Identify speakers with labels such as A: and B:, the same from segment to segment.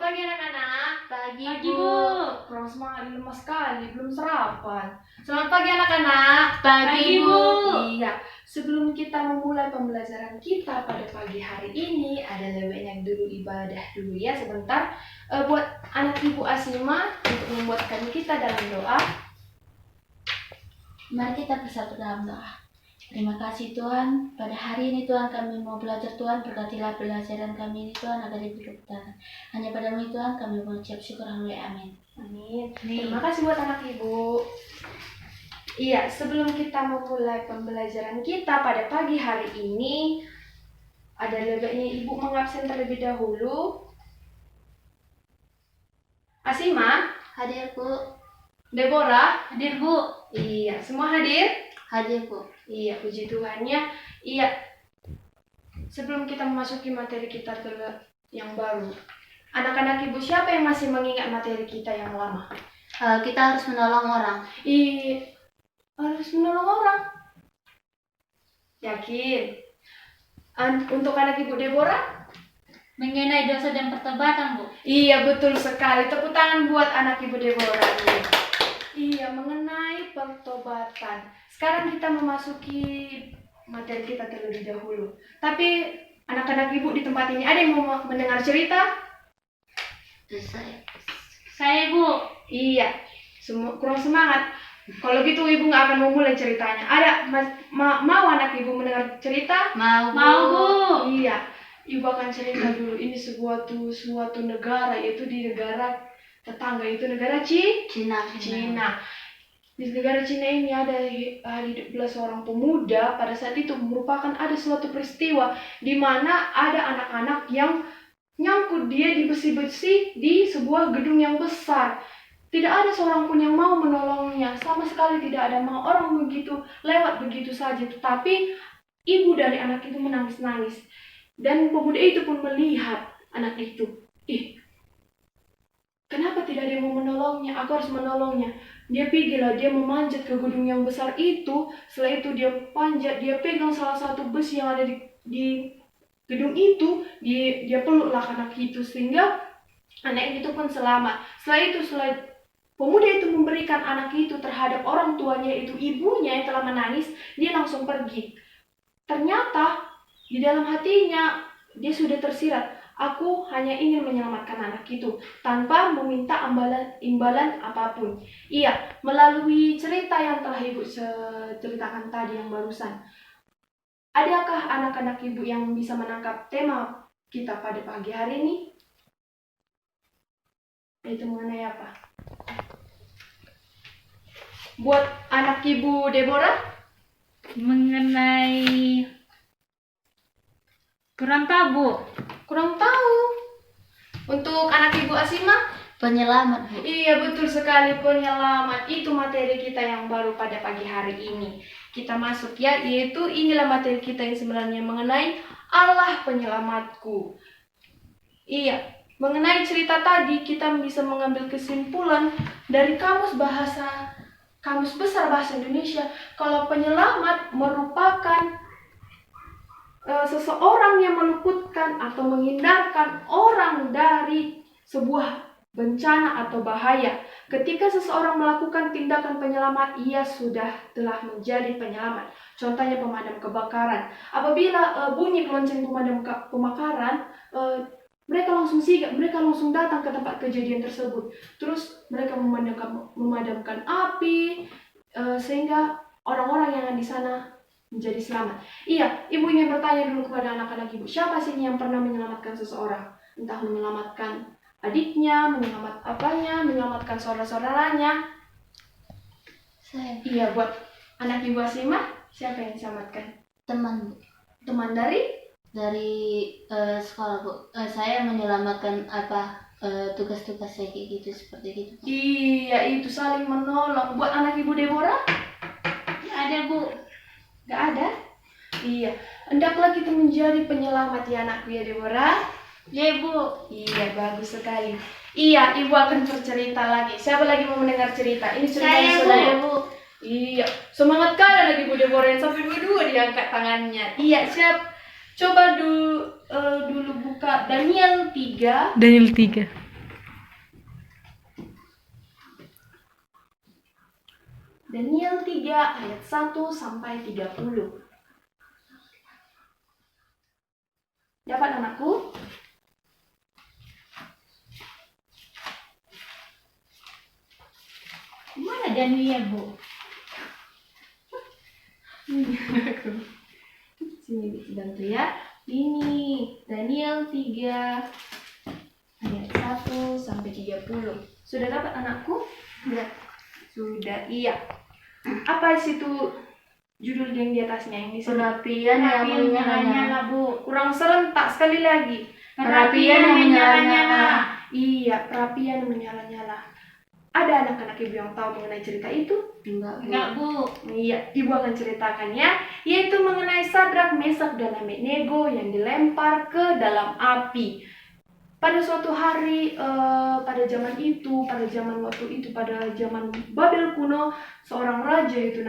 A: pagi anak-anak.
B: Pagi,
C: Pagi,
B: Bu.
C: Bu.
A: Kurang semangat, lemas sekali, belum sarapan. Selamat pagi anak-anak.
B: Pagi, Bu.
A: Iya, sebelum kita memulai pembelajaran kita pada pagi hari ini, ada lebihnya dulu ibadah dulu ya sebentar. Buat anak Ibu Asima untuk membuatkan kita dalam doa.
B: Mari kita bersatu dalam doa. Terima kasih Tuhan, pada hari ini Tuhan kami mau belajar Tuhan, berkatilah pelajaran kami ini Tuhan agar diberi kebenaran. Hanya padamu Tuhan kami mengucap syukur, haleluya, amin.
A: Amin. Terima kasih buat anak Ibu. Iya, sebelum kita memulai pembelajaran kita pada pagi hari ini, ada lebihnya Ibu mengabsen terlebih dahulu. Asima,
B: Hadir Bu.
A: Deborah,
C: Hadir, Bu.
A: iya, semua hadir?
B: Hadir Bu.
A: Iya, puji Tuhannya. Iya, sebelum kita memasuki materi kita yang baru, anak-anak Ibu siapa yang masih mengingat materi kita yang lama?
B: Kita harus menolong orang.
A: Harus menolong orang. Yakin? Untuk anak Ibu Deborah?
C: Mengenai dosa dan pertobatan, Bu.
A: Iya, betul sekali. Tepuk tangan buat anak Ibu Deborah. Iya, mengenai pertobatan. Sekarang kita memasuki materi kita terlebih dahulu. Tapi anak-anak Ibu di tempat ini ada yang mau mendengar cerita?
C: Saya, Bu.
A: Iya, kurang semangat. Kalau gitu Ibu nggak akan memulai ceritanya. Ada mau anak Ibu mendengar cerita?
B: Mau
C: Bu.
A: Iya, Ibu akan cerita dulu. Ini suatu negara, yaitu di negara tetangga, itu negara
B: Cina.
A: Cina. Di negara Cina ini hiduplah seorang pemuda. Pada saat itu merupakan ada suatu peristiwa di mana ada anak-anak yang nyangkut dia di besi-besi di sebuah gedung yang besar. Tidak ada seorang pun yang mau menolongnya. Sama sekali tidak ada mau. Orang begitu lewat begitu saja. Tetapi ibu dari anak itu menangis-nangis. Dan pemuda itu pun melihat anak itu. Kenapa tidak ada yang mau menolongnya? Aku harus menolongnya. Dia pergilah, dia memanjat ke gedung yang besar itu. Setelah itu dia panjat, dia pegang salah satu besi yang ada di gedung itu. Dia peluklah anak itu sehingga anak itu pun selamat. Setelah pemuda itu memberikan anak itu terhadap orang tuanya, itu ibunya yang telah menangis, dia langsung pergi. Ternyata di dalam hatinya dia sudah tersirat. Aku hanya ingin menyelamatkan anak itu tanpa meminta imbalan apapun. Iya, melalui cerita yang telah Ibu ceritakan tadi yang barusan. Adakah anak-anak Ibu yang bisa menangkap tema kita pada pagi hari ini? Itu mengenai apa? Buat anak Ibu Deborah?
C: Mengenai kurang tahu, Bu.
A: Kurang tahu. Untuk anak Ibu Asima?
B: Penyelamat Bu.
A: Iya, betul sekali, penyelamat. Itu materi kita yang baru pada pagi hari ini. Kita masuk ya, yaitu inilah materi kita yang sebenarnya mengenai Allah penyelamatku. Iya, mengenai cerita tadi kita bisa mengambil kesimpulan dari kamus besar bahasa Indonesia kalau penyelamat merupakan seseorang yang meluputkan atau menghindarkan orang dari sebuah bencana atau bahaya. Ketika seseorang melakukan tindakan penyelamat, ia telah menjadi penyelamat. Contohnya pemadam kebakaran. Apabila bunyi lonceng pemadam kebakaran, mereka langsung sigap, mereka langsung datang ke tempat kejadian tersebut. Terus mereka memadamkan api, sehingga orang-orang yang di sana menjadi selamat. Iya, Ibu ingin bertanya dulu kepada anak-anak Ibu, siapa sih yang pernah menyelamatkan seseorang? Entah menyelamatkan adiknya, menyelamatkan saudara-saudaranya.
B: Saya
A: Iya, buat anak Ibu Asima, siapa yang diselamatkan?
B: teman Bu.
A: Teman dari
B: Sekolah Bu. Saya menyelamatkan tugas-tugas saya kayak gitu, seperti gitu.
A: Iya, itu saling menolong. Buat anak Ibu Deborah?
C: Ada, Bu.
A: Gak ada? Iya, hendaklah kita menjadi penyelamat ya anakku ya Deborah.
C: Ya, Bu.
A: Iya, bagus sekali. Iya, Ibu akan bercerita lagi. Siapa lagi mau mendengar cerita? Ini ceritanya
B: Saya Bu.
A: Iya, semangat kali anak Ibu Deborah yang sampai dua diangkat tangannya. Iya, siap. Coba dulu buka Daniel 3.
C: Daniel 3.
A: Daniel 3 ayat 1 sampai 30. Dapat anakku?
C: Mana Dania, Bu?
A: Sini dibantu ya. Ini Daniel 3 ayat 1 sampai 30. Sudah dapat anakku? Sudah, iya. Apa situ judul yang di atasnya yang di sini?
B: Perapian yang menyala-nyala.
C: menyala-nyala, Bu.
A: Kurang serentak sekali lagi.
B: Perapian yang menyala-nyala.
A: Iya, perapian yang menyala-nyala. Ada anak-anak ibu yang tahu mengenai cerita itu?
C: Enggak, Bu.
A: Iya, ibu akan ceritakan ya, yaitu mengenai Sadrak, Mesak, dan Abednego yang dilempar ke dalam api. Pada suatu hari, pada zaman waktu itu, pada zaman Babel kuno, seorang raja yaitu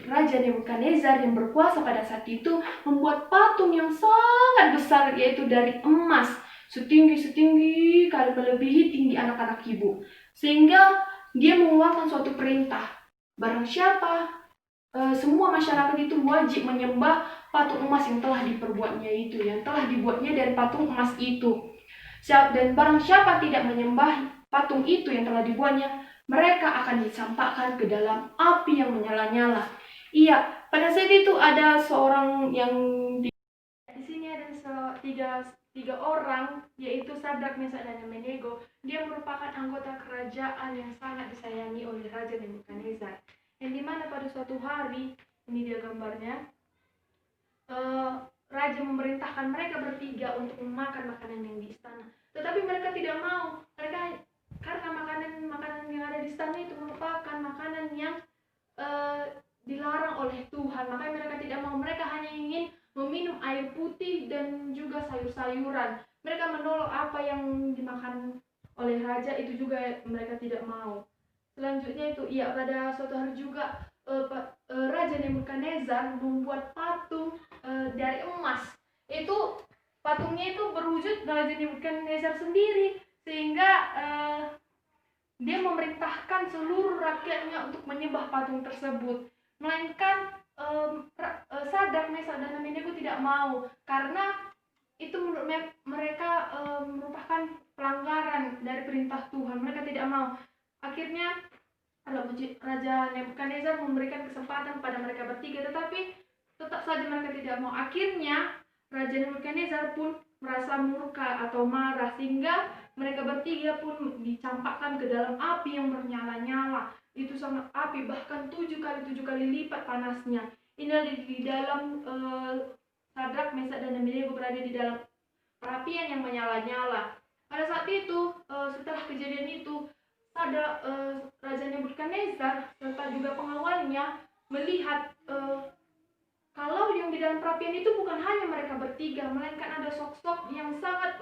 A: Raja Nebukadnezar yang berkuasa pada saat itu membuat patung yang sangat besar, yaitu dari emas, setinggi kali melebihi tinggi anak-anak ibu, sehingga dia mengeluarkan suatu perintah, barang siapa, semua masyarakat itu wajib menyembah patung emas yang telah diperbuatnya itu, yang telah dibuatnya dari patung emas itu. Dan barang siapa tidak menyembah patung itu yang telah dibuatnya, mereka akan dicampakkan ke dalam api yang menyala-nyala. Iya, pada saat itu ada seorang yang di sini ada tiga orang, yaitu Sadrak, Mesak, dan Abednego. Dia merupakan anggota kerajaan yang sangat disayangi oleh Raja Nebukadnezar. Yang dimana pada suatu hari, ini dia gambarnya, Raja memerintahkan mereka bertiga untuk memakan makanan yang di istana. Tetapi mereka tidak mau. Karena makanan yang ada di istana itu merupakan makanan yang dilarang oleh Tuhan. Makanya mereka tidak mau. Mereka hanya ingin meminum air putih dan juga sayur-sayuran. Mereka menolak apa yang dimakan oleh raja, itu juga mereka tidak mau. Selanjutnya itu, pada suatu hari juga Raja Nebukadnezar membuat patung dari emas. Itu patungnya itu berwujud Raja Nebukadnezar sendiri, sehingga dia memerintahkan seluruh rakyatnya untuk menyembah patung tersebut. Melainkan Sadrak, Mesak, dan Abednego tidak mau, karena itu menurut mereka merupakan pelanggaran dari perintah Tuhan. Mereka tidak mau. Akhirnya Raja Nebukadnezar memberikan kesempatan pada mereka bertiga, tetapi tetap saja mereka tidak mau. Akhirnya Raja Nebukadnezar pun merasa murka atau marah, sehingga mereka bertiga pun dicampakkan ke dalam api yang menyala-nyala. Itu sangat api, bahkan 7 kali lipat panasnya. Ini di dalam Sadrak, Mesak, dan Abednego berada di dalam perapian yang menyala-nyala. Pada saat itu, setelah kejadian itu, ada Raja Nebukadnezar serta juga pengawalnya melihat kalau yang di dalam perapian itu bukan hanya mereka bertiga, melainkan ada sosok yang sangat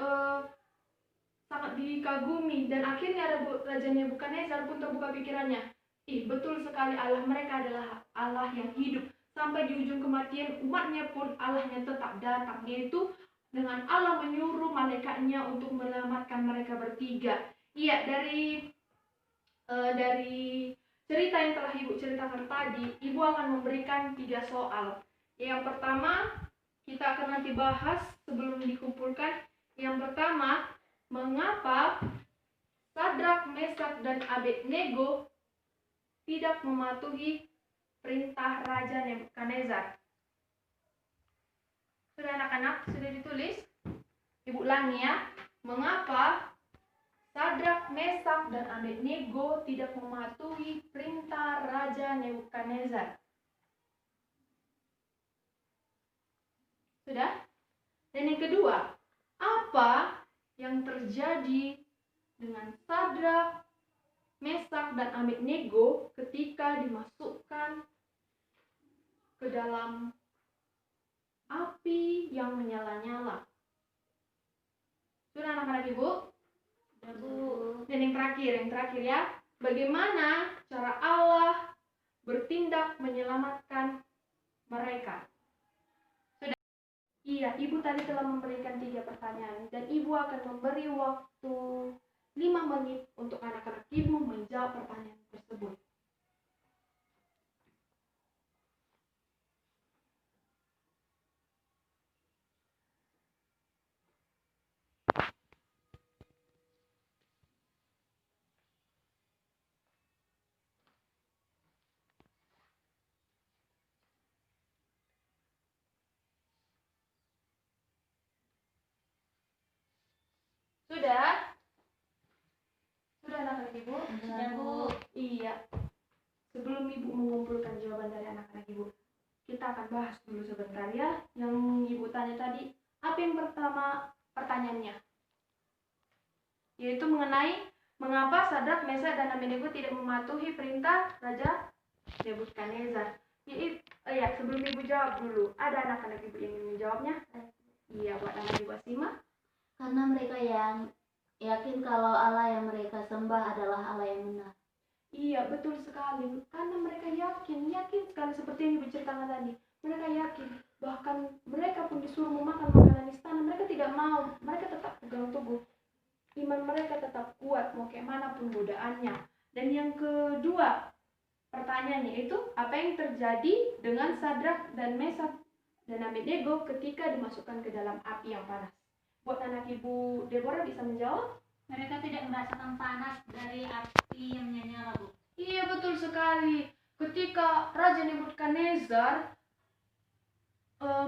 A: dikagumi. Dan akhirnya Raja Nebukadnezar pun terbuka pikirannya. Betul sekali, Allah mereka adalah Allah yang hidup. Sampai di ujung kematian umatnya pun Allahnya tetap datang, yaitu dengan Allah menyuruh malaikatnya untuk menyelamatkan mereka bertiga. Dari cerita yang telah Ibu ceritakan tadi, Ibu akan memberikan 3 soal. Yang pertama, kita akan nanti bahas sebelum dikumpulkan. Yang pertama, mengapa Sadrak, Mesak, dan Abednego tidak mematuhi perintah Raja Nebukadnezar? Sudah anak-anak? Sudah ditulis? Ibu ulangi ya. Mengapa Sadrak, Mesak, dan Abednego tidak mematuhi perintah Raja Nebukadnezar? Sudah? Dan yang kedua, apa yang terjadi dengan Sadrak, Mesak, dan Abednego ketika dimasukkan ke dalam api yang menyala-nyala? Sudah anak-anak Ibu? Dan yang terakhir ya, bagaimana cara Allah bertindak menyelamatkan mereka? Sudah? Iya, Ibu tadi telah memberikan 3 pertanyaan, dan Ibu akan memberi waktu 5 menit untuk anak-anak Ibu menjawab pertanyaan tersebut. Sudah? Sudah anak-anak ibu?
C: Sudah, Bu.
A: Iya. Sebelum ibu mengumpulkan jawaban dari anak-anak ibu, kita akan bahas dulu sebentar ya. Yang ibu tanya tadi, apa yang pertama pertanyaannya? Yaitu mengenai mengapa Sadrak, Mesak, dan Abednego tidak mematuhi perintah Raja Nebukadnezar. Ya, sebelum ibu jawab dulu, ada anak-anak ibu yang ingin menjawabnya? Iya, buat anak ibu Asima.
B: Karena mereka yang yakin kalau Allah yang mereka sembah adalah Allah yang benar.
A: Iya, betul sekali. Karena mereka yakin sekali seperti yang ibu ceritakan tadi. Mereka yakin, bahkan mereka pun disuruh memakan makanan istana, mereka tidak mau. Mereka tetap pegang teguh. Iman mereka tetap kuat, mau kayak manapun godaannya. Dan yang kedua, pertanyaannya itu, apa yang terjadi dengan Sadrak dan Mesak dan Abednego ketika dimasukkan ke dalam api yang panas? Buat anak ibu Deborah bisa menjawab?
C: Mereka tidak merasakan panas dari api yang menyala, Bu.
A: Iya, betul sekali. Ketika Raja Nebukadnezar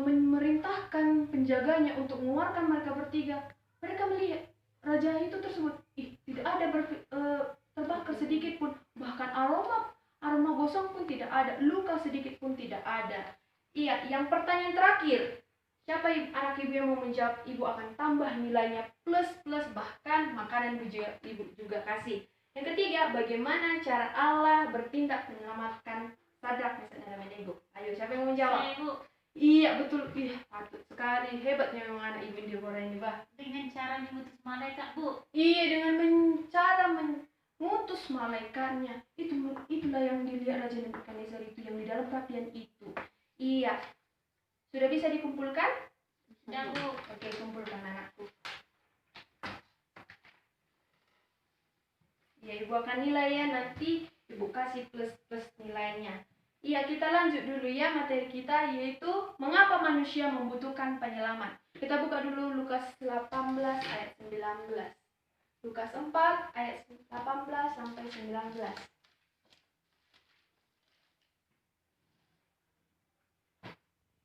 A: memerintahkan penjaganya untuk mengeluarkan mereka bertiga, mereka melihat raja itu tersebut, tidak ada terbakar sedikit pun, bahkan aroma gosong pun tidak ada, luka sedikit pun tidak ada. Iya, yang pertanyaan terakhir, siapa anak ibu yang mau menjawab? Ibu akan tambah nilainya plus bahkan makanan ibu juga kasih. Yang ketiga, bagaimana cara Allah bertindak menyelamatkan Sadrak, Mesak, dan Abednego? Ayo, siapa yang mau menjawab?
C: Saya, Bu.
A: Iya, betul. Patut sekali. Hebatnya memang anak ibu Deborah ini, Bah.
C: Dengan cara mengutus malaikat, Bu.
A: Iya, dengan cara mengutus malaikatnya. Itulah yang dilihat Raja Nebukadnezar itu, yang di dalam perapian itu. Iya. Sudah bisa dikumpulkan?
C: Sudah, Bu.
A: Oke, kumpulkan anakku. Ya, ibu akan nilai ya, nanti ibu kasih plus nilainya. Iya, kita lanjut dulu ya materi kita, yaitu mengapa manusia membutuhkan penyelamat. Kita buka dulu Lukas 18 ayat 19. Lukas 4 ayat 18 sampai 19.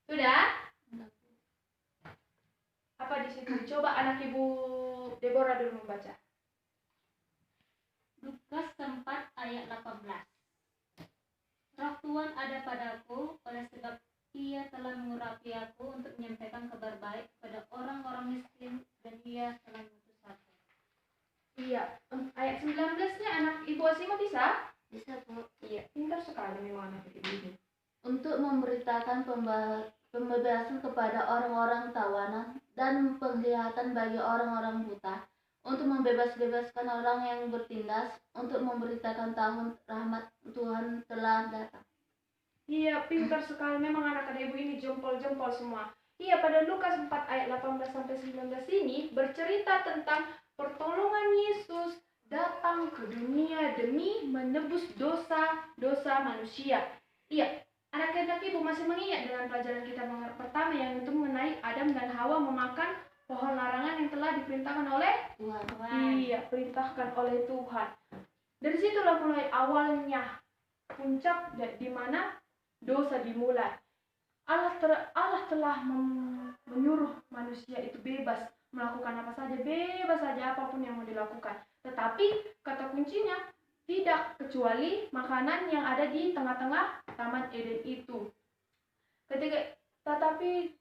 A: Sudah? Apa di situ? Coba anak ibu Deborah dulu membaca.
C: Lukas 4 ayat 18. Roh Tuhan ada padaku, oleh sebab Ia telah mengurapi aku untuk menyampaikan kabar baik kepada orang-orang miskin, dan Ia telah mengutus aku.
A: Iya, ayat 19-nya anak ibu Asima bisa?
B: Bisa, Bu.
A: Iya, pintar sekali memang anak ibu ini.
B: Untuk memberitakan pembebasan kepada orang-orang tawanan dan penglihatan bagi orang-orang buta, untuk membebaskan orang yang bertindas, untuk memberitakan tahun rahmat Tuhan telah datang.
A: Iya, pintar sekali memang anak-anak ibu ini, jempol-jempol semua. Iya, pada Lukas 4 ayat 18 sampai 19 ini bercerita tentang pertolongan Yesus datang ke dunia demi menebus dosa manusia. Iya, anak-anak ibu masih mengingat dengan pelajaran kita pertama yang itu mengenai Adam dan Hawa memakan pohon larangan yang telah diperintahkan oleh
B: Tuhan.
A: Iya, perintahkan oleh Tuhan. Dari situlah mulai awalnya puncak di mana dosa dimulai. Allah telah menyuruh manusia itu bebas melakukan apa saja, bebas saja apapun yang mau dilakukan. Tetapi kata kuncinya tidak kecuali makanan yang ada di tengah-tengah Taman Eden itu. Tetapi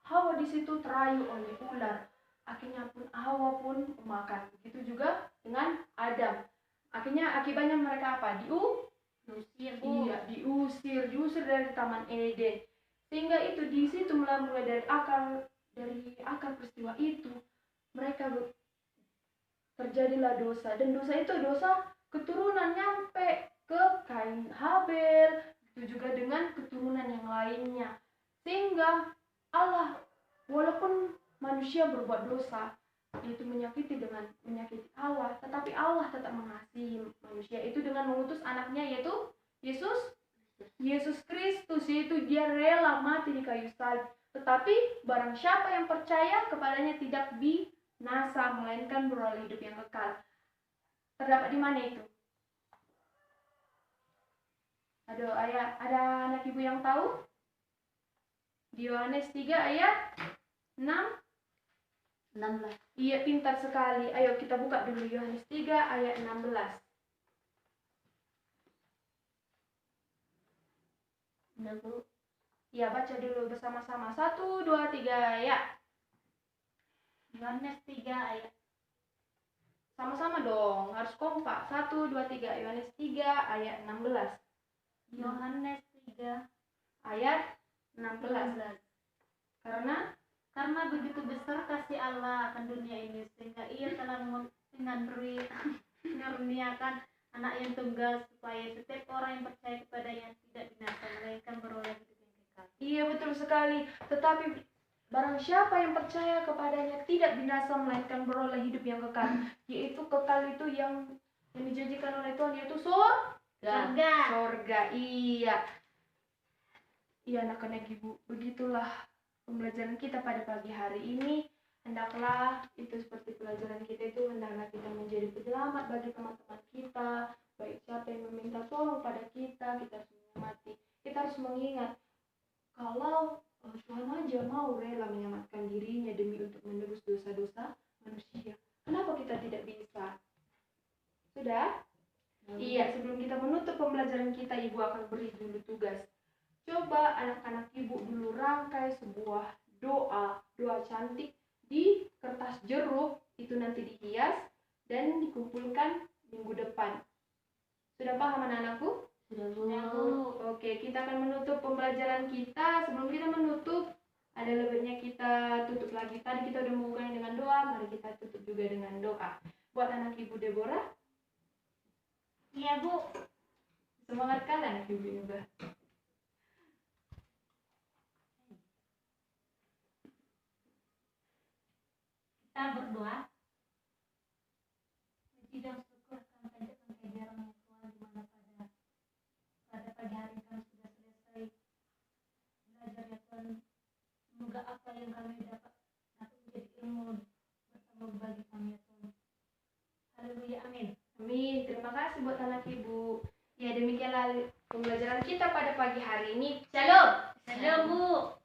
A: Hawa di situ terayu oleh ular. Akhirnya Hawa pun makan. Begitu juga dengan Adam. Akibatnya mereka apa?
C: Diusir, Bu.
A: Iya, diusir dari Taman Eden. Sehingga itu di situ mulai dari akar peristiwa itu mereka terjadilah dosa, dan dosa itu dosa keturunan nyampe ke Kain Habel, itu juga dengan keturunan yang lainnya. Sehingga Allah, walaupun manusia berbuat dosa, itu menyakiti Allah, tetapi Allah tetap mengasihi manusia itu dengan mengutus anaknya, yaitu Yesus Kristus, yaitu dia rela mati di kayu salib. Tetapi barang siapa yang percaya kepadanya tidak binasa, melainkan beroleh hidup yang kekal. Terdapat di mana itu? Ada anak ibu yang tahu? Di Yohanes 3 ayat 6.
B: 16.
A: Iya, pintar sekali. Ayo kita buka dulu Yohanes 3 ayat 16.
B: Udah Bu.
A: Iya, baca dulu bersama-sama. 1, 2, 3, ya.
C: Yohanes 3 ayat
A: Sama-sama dong, harus kompak. 1, 2, 3. Yohanes 3 ayat 16.
C: Yohanes 3
A: Ayat 16.
C: 16.
A: Karena
C: begitu besar kasih Allah akan dunia ini sehingga ia telah mengaruniakan anak yang tunggal supaya setiap orang yang percaya kepadanya tidak binasa melainkan beroleh hidup yang kekal.
A: iya betul sekali. Tetapi barang siapa yang percaya kepadanya tidak binasa melainkan beroleh hidup yang kekal. Yaitu kekal itu yang dijanjikan oleh Tuhan, yaitu sorga. Iya. Iya anak-anak ibu, begitulah pembelajaran kita pada pagi hari ini. Hendaklah itu seperti pelajaran kita itu, hendaklah kita menjadi penyelamat bagi teman-teman kita. Baik siapa yang meminta tolong pada kita harus menyemati. Kita harus mengingat kalau Tuhan aja mau rela menyelamatkan dirinya demi untuk menebus dosa-dosa manusia, kenapa kita tidak bisa? Sudah? Iya, sebelum kita menutup pembelajaran kita, ibu akan beri dulu tugas. Coba anak-anak ibu dulu rangkai sebuah doa cantik di kertas jeruk, itu nanti dihias dan dikumpulkan minggu depan. Sudah paham anak-anakku?
B: Sudah Bu.
A: Oke, kita akan menutup pembelajaran kita. Sebelum kita menutup, ada lebihnya kita tutup lagi. Tadi kita udah memulai dengan doa, mari kita tutup juga dengan doa. Buat anak ibu Deborah,
C: Iya Bu.
A: semangatkan anak ibu Deborah.
C: Kita berdoa. Puji dan syukur kami panjatkan kehadiran-Mu Tuhan di mana pada pagi hari kami sudah selesai belajar ya Tuhan. Semoga apa yang kami dapat menjadi ilmu bersama bagi kami ya Tuhan. Haleluya, amin.
A: Amin. Terima kasih buat anak ibu. Ya demikianlah pembelajaran kita pada pagi hari ini. Shalom.
C: Shalom Bu.